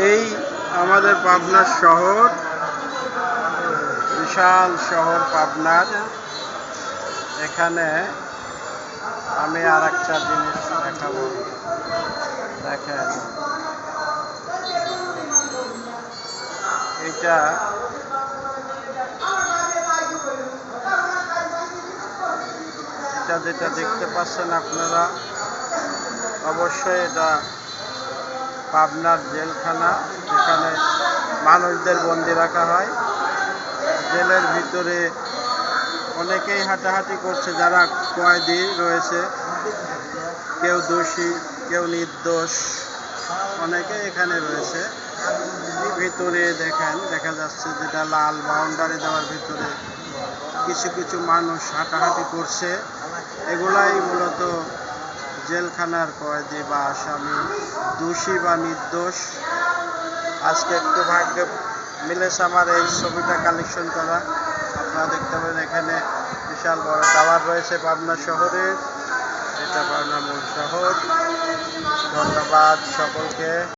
এই আমাদের পাবনার শহর, বিশাল শহর পাবনার। এখানে আমি আর একটা জিনিস দেখাবো, দেখেন এটা যেটা দেখতে পাচ্ছেন আপনারা, অবশ্যই এটা পাবনার জেলখানা, যেখানে মানুষদের বন্দি রাখা হয়। জেলের ভিতরে অনেকেই হাঁটাহাঁটি করছে, যারা কয়েদি রয়েছে, কেউ দোষী কেউ নির্দোষ, অনেকেই এখানে রয়েছে। ভিতরে দেখা যাচ্ছে যেটা লাল বাউন্ডারি দেওয়ার ভিতরে কিছু কিছু মানুষ হাঁটাহাঁটি করছে। এগুলাই মূলত জেলখানার কয়েদি বা আসামি, দোষী বা নির্দোষ। আজকে একটু ভাগ্যে মিলেছে আমার এই ছবিটা কালেকশন করা। আপনারা দেখতে পাবেন এখানে বিশাল বড় টাওয়ার রয়েছে পাবনা শহরের। এটা পাবনা মূল শহর। ধন্যবাদ সকলকে।